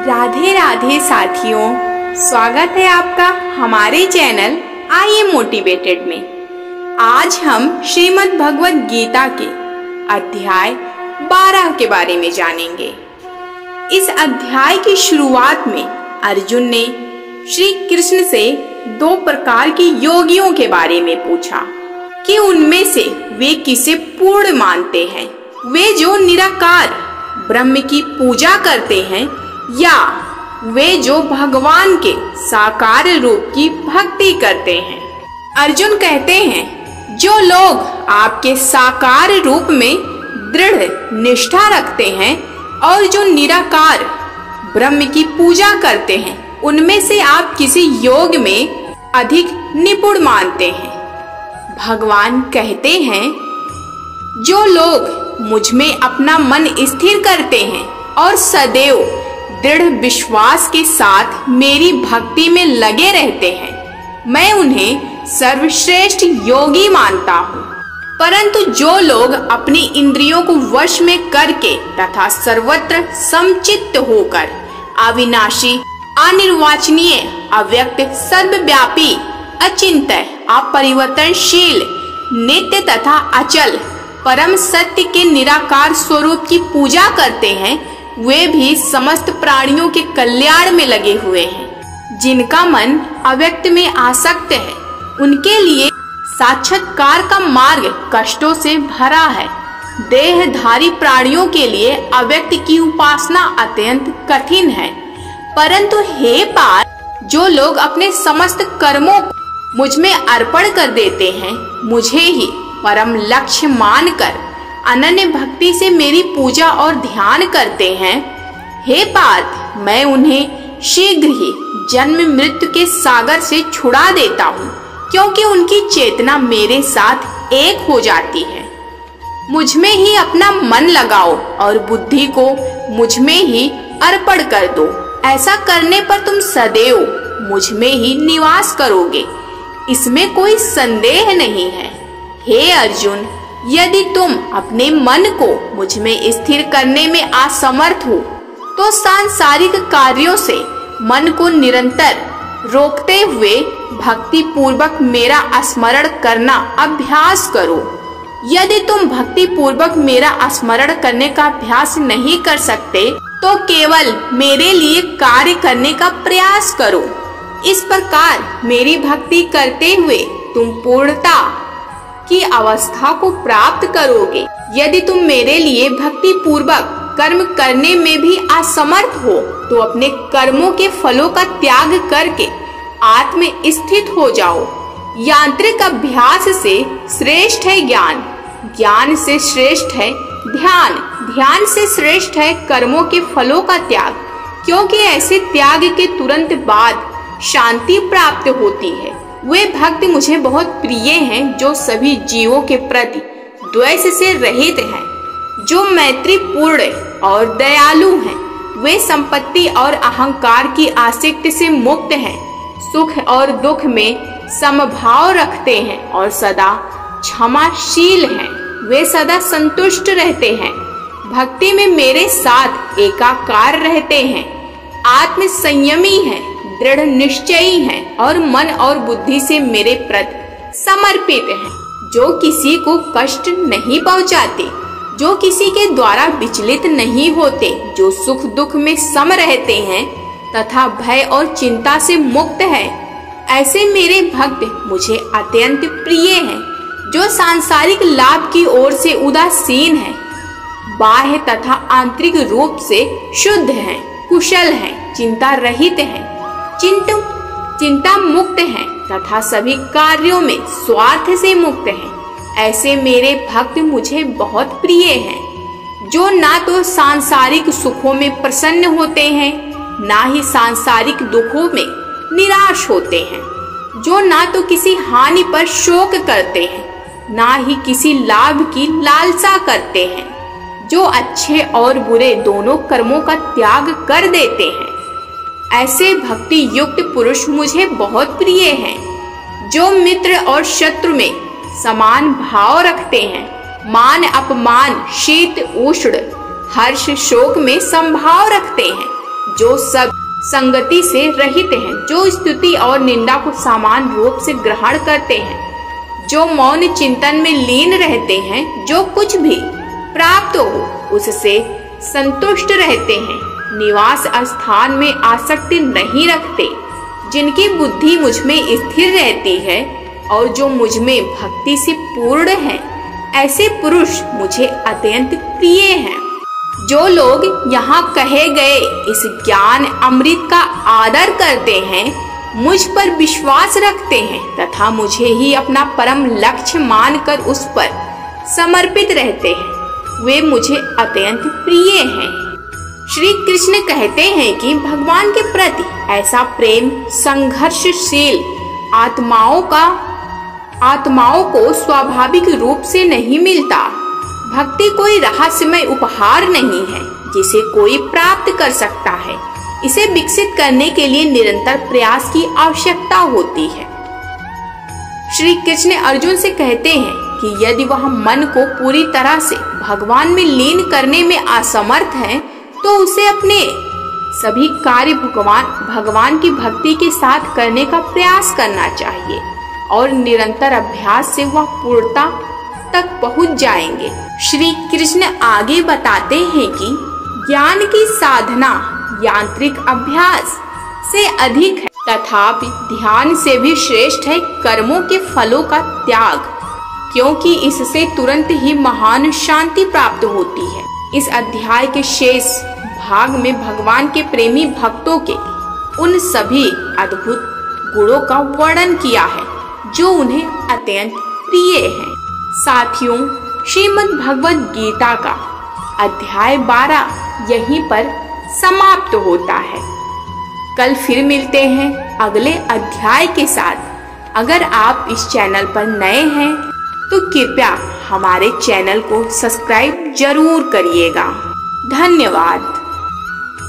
राधे राधे साथियों, स्वागत है आपका हमारे चैनल आई एम मोटिवेटेड में। आज हम श्रीमद् भगवद गीता के अध्याय 12 के बारे में जानेंगे। इस अध्याय की शुरुआत में अर्जुन ने श्री कृष्ण से 2 प्रकार के योगियों के बारे में पूछा कि उनमें से वे किसे पूर्ण मानते हैं, वे जो निराकार ब्रह्म की पूजा करते हैं या वे जो भगवान के साकार रूप की भक्ति करते हैं। अर्जुन कहते हैं, जो लोग आपके साकार रूप में दृढ़ निष्ठा रखते हैं और जो निराकार ब्रह्म की पूजा करते हैं, उनमें से आप किसी योग में अधिक निपुण मानते हैं। भगवान कहते हैं, जो लोग मुझ में अपना मन स्थिर करते हैं और सदैव दृढ़ विश्वास के साथ मेरी भक्ति में लगे रहते हैं, मैं उन्हें सर्वश्रेष्ठ योगी मानता हूँ। परंतु जो लोग अपनी इंद्रियों को वश में करके तथा सर्वत्र समचित्त होकर अविनाशी, अनिर्वचनीय, अव्यक्त, सर्वव्यापी, अचिंत्य, अपरिवर्तनशील, नित्य तथा अचल परम सत्य के निराकार स्वरूप की पूजा करते हैं, वे भी समस्त प्राणियों के कल्याण में लगे हुए हैं। जिनका मन अव्यक्त में आसक्त है, उनके लिए साक्षात्कार का मार्ग कष्टों से भरा है। देहधारी प्राणियों के लिए अव्यक्त की उपासना अत्यंत कठिन है। परंतु हे पार्थ, जो लोग अपने समस्त कर्मों को मुझ में अर्पण कर देते हैं, मुझे ही परम लक्ष्य मानकर अनन्य भक्ति से मेरी पूजा और ध्यान करते हैं, हे पार्थ, मैं उन्हें शीघ्र ही जन्म मृत्यु के सागर से छुड़ा देता हूँ, क्योंकि उनकी चेतना मेरे साथ एक हो जाती है। मुझ में ही अपना मन लगाओ और बुद्धि को मुझ में ही अर्पण कर दो। ऐसा करने पर तुम सदैव मुझ में ही निवास करोगे, इसमें कोई संदेह नहीं है। हे अर्जुन, यदि तुम अपने मन को मुझ में स्थिर करने में असमर्थ हो, तो सांसारिक कार्यों से मन को निरंतर रोकते हुए भक्ति पूर्वक मेरा स्मरण करना अभ्यास करो। यदि तुम भक्ति पूर्वक मेरा स्मरण करने का अभ्यास नहीं कर सकते, तो केवल मेरे लिए कार्य करने का प्रयास करो। इस प्रकार मेरी भक्ति करते हुए तुम पूर्णता की अवस्था को प्राप्त करोगे। यदि तुम मेरे लिए भक्ति पूर्वक कर्म करने में भी असमर्थ हो, तो अपने कर्मों के फलों का त्याग करके आत्म स्थित हो जाओ। यांत्रिक अभ्यास से श्रेष्ठ है ज्ञान, ज्ञान से श्रेष्ठ है ध्यान, ध्यान से श्रेष्ठ है कर्मों के फलों का त्याग, क्योंकि ऐसे त्याग के तुरंत बाद शांति प्राप्त होती है। वे भक्त मुझे बहुत प्रिय हैं, जो सभी जीवों के प्रति द्वेष से रहित हैं, जो मैत्री पूर्ण और दयालु हैं। वे संपत्ति और अहंकार की आसक्ति से मुक्त हैं, सुख और दुख में समभाव रखते हैं और सदा क्षमाशील हैं। वे सदा संतुष्ट रहते हैं, भक्ति में मेरे साथ एकाकार रहते हैं, आत्म संयमी हैं, दृढ़ निश्चयी हैं और मन और बुद्धि से मेरे प्रति समर्पित हैं, जो किसी को कष्ट नहीं पहुंचाते, जो किसी के द्वारा विचलित नहीं होते, जो सुख दुख में सम रहते हैं तथा भय और चिंता से मुक्त है। ऐसे मेरे भक्त मुझे अत्यंत प्रिय हैं, जो सांसारिक लाभ की ओर से उदासीन हैं, बाह्य तथा आंतरिक रूप से शुद्ध हैं, कुशल हैं, चिंता रहित हैं, चिंता मुक्त हैं तथा सभी कार्यों में स्वार्थ से मुक्त हैं। ऐसे मेरे भक्त मुझे बहुत प्रिय हैं, जो ना तो सांसारिक सुखों में प्रसन्न होते हैं, ना ही सांसारिक दुखों में निराश होते हैं, जो ना तो किसी हानि पर शोक करते हैं, ना ही किसी लाभ की लालसा करते हैं, जो अच्छे और बुरे दोनों कर्मों का त्याग कर देते हैं। ऐसे भक्ति युक्त पुरुष मुझे बहुत प्रिय हैं, जो मित्र और शत्रु में समान भाव रखते हैं, मान अपमान, शीत उष्ण, हर्ष शोक में संभाव रखते हैं, जो सब संगति से रहित हैं, जो स्तुति और निंदा को समान रूप से ग्रहण करते हैं, जो मौन चिंतन में लीन रहते हैं, जो कुछ भी प्राप्त हो उससे संतुष्ट रहते हैं, निवास स्थान में आसक्ति नहीं रखते, जिनकी बुद्धि मुझ में स्थिर रहती है और जो मुझ में भक्ति से पूर्ण है, ऐसे पुरुष मुझे अत्यंत प्रिय हैं। जो लोग यहाँ कहे गए इस ज्ञान अमृत का आदर करते हैं, मुझ पर विश्वास रखते हैं तथा मुझे ही अपना परम लक्ष्य मानकर उस पर समर्पित रहते हैं, वे मुझे अत्यंत प्रिय हैं। श्री कृष्ण कहते हैं कि भगवान के प्रति ऐसा प्रेम संघर्षशील आत्माओं को स्वाभाविक रूप से नहीं मिलता। भक्ति कोई रहस्यमय उपहार नहीं है जिसे कोई प्राप्त कर सकता है। इसे विकसित करने के लिए निरंतर प्रयास की आवश्यकता होती है। श्री कृष्ण अर्जुन से कहते हैं कि यदि वह मन को पूरी तरह से भगवान में लीन करने में असमर्थ है तो उसे अपने सभी कार्य भगवान की भक्ति के साथ करने का प्रयास करना चाहिए और निरंतर अभ्यास से वह पूर्णता तक पहुंच जाएंगे। श्री कृष्ण आगे बताते हैं कि ज्ञान की साधना यांत्रिक अभ्यास से अधिक है, तथापि ध्यान से भी श्रेष्ठ है कर्मों के फलों का त्याग, क्योंकि इससे तुरंत ही महान शांति प्राप्त होती है। इस अध्याय के शेष भाग में भगवान के प्रेमी भक्तों के उन सभी अद्भुत गुणों का वर्णन किया है जो उन्हें अत्यंत प्रिय हैं। साथियों, श्रीमद् भगवद गीता का अध्याय 12 यहीं पर समाप्त होता है। कल फिर मिलते हैं अगले अध्याय के साथ। अगर आप इस चैनल पर नए हैं तो कृपया हमारे चैनल को सब्सक्राइब जरूर करिएगा। धन्यवाद।